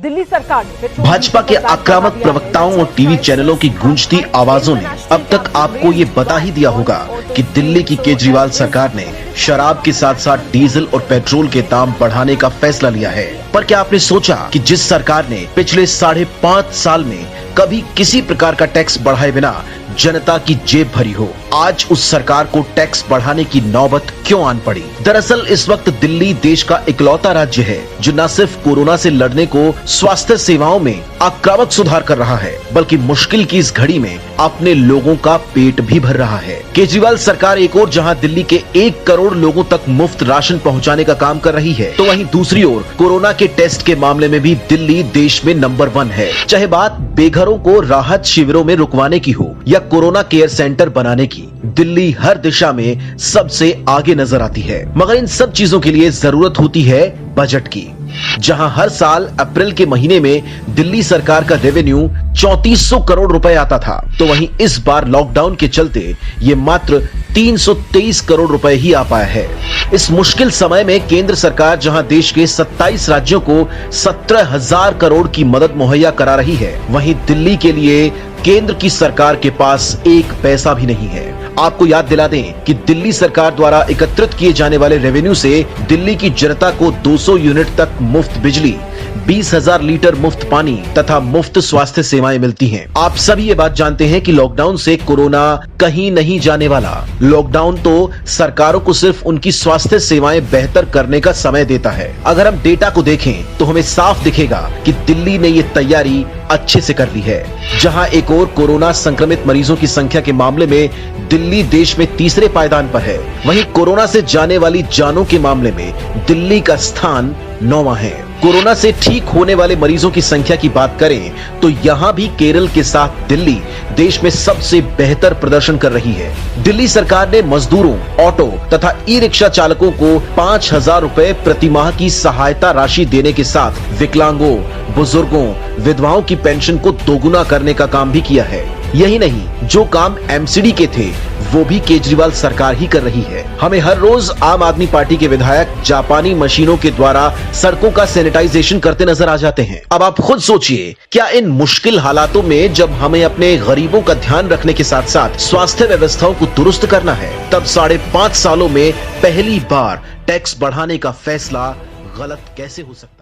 दिल्ली सरकार ने भाजपा के आक्रामक प्रवक्ताओं और टीवी चैनलों की गूंजती आवाजों ने अब तक आपको ये बता ही दिया होगा कि दिल्ली की केजरीवाल सरकार ने शराब के साथ साथ डीजल और पेट्रोल के दाम बढ़ाने का फैसला लिया है। पर क्या आपने सोचा कि जिस सरकार ने पिछले 5.5 साल में कभी किसी प्रकार का टैक्स बढ़ाए बिना जनता की जेब भरी हो, आज उस सरकार को टैक्स बढ़ाने की नौबत क्यों आन पड़ी? दरअसल इस वक्त दिल्ली देश का इकलौता राज्य है जो न सिर्फ कोरोना से लड़ने को स्वास्थ्य सेवाओं में आक्रामक सुधार कर रहा है, बल्कि मुश्किल की इस घड़ी में अपने लोगों का पेट भी भर रहा है। केजरीवाल सरकार एक ओर जहां दिल्ली के 1 करोड़ लोगों तक मुफ्त राशन पहुंचाने का काम कर रही है, तो वहीं दूसरी ओर कोरोना के टेस्ट के मामले में भी दिल्ली देश में नंबर 1 है। चाहे बात बेघरों को राहत शिविरों में रुकवाने की हो या कोरोना केयर सेंटर बनाने की, दिल्ली हर दिशा में सबसे आगे नजर आती है। मगर इन सब चीजों के लिए जरूरत होती है बजट की। जहां हर साल अप्रैल के महीने में दिल्ली सरकार का रेवेन्यू 3400 करोड़ रुपए आता था, तो वहीं इस बार लॉकडाउन के चलते ये मात्र 323 करोड़ रुपए ही आ पाया है। इस मुश्किल समय में केंद्र सरकार जहां देश के 27 राज्यों को 17,000 करोड़ की मदद मुहैया करा रही है, वहीं दिल्ली के लिए केंद्र की सरकार के पास एक पैसा भी नहीं है। आपको याद दिला दें कि दिल्ली सरकार द्वारा एकत्रित किए जाने वाले रेवेन्यू से दिल्ली की जनता को 200 यूनिट तक मुफ्त बिजली, 20,000 लीटर मुफ्त पानी तथा मुफ्त स्वास्थ्य सेवाएं मिलती हैं। आप सभी ये बात जानते हैं कि लॉकडाउन से कोरोना कहीं नहीं जाने वाला। लॉकडाउन तो सरकारों को सिर्फ उनकी स्वास्थ्य सेवाएं बेहतर करने का समय देता है। अगर हम डेटा को देखें तो हमें साफ दिखेगा कि दिल्ली ने ये तैयारी अच्छे से कर ली है। जहां एक ओर कोरोना संक्रमित मरीजों की संख्या के मामले में दिल्ली देश में तीसरे पायदान पर है, वहीं कोरोना से जाने वाली जानों के मामले में दिल्ली का स्थान 9वां है। कोरोना से ठीक होने वाले मरीजों की संख्या की बात करें तो यहां भी केरल के साथ दिल्ली देश में सबसे बेहतर प्रदर्शन कर रही है। दिल्ली सरकार ने मजदूरों, ऑटो तथा ई रिक्शा चालकों को 5,000 रुपए प्रति माह की सहायता राशि देने के साथ विकलांगों, बुजुर्गों, विधवाओं की पेंशन को दोगुना करने का काम भी किया है। यही नहीं, जो काम एमसीडी के थे वो भी केजरीवाल सरकार ही कर रही है। हमें हर रोज आम आदमी पार्टी के विधायक जापानी मशीनों के द्वारा सड़कों का सैनिटाइजेशन करते नजर आ जाते हैं। अब आप खुद सोचिए, क्या इन मुश्किल हालातों में जब हमें अपने गरीबों का ध्यान रखने के साथ साथ स्वास्थ्य व्यवस्थाओं को दुरुस्त करना है, तब 5.5 सालों में पहली बार टैक्स बढ़ाने का फैसला गलत कैसे हो सकता है?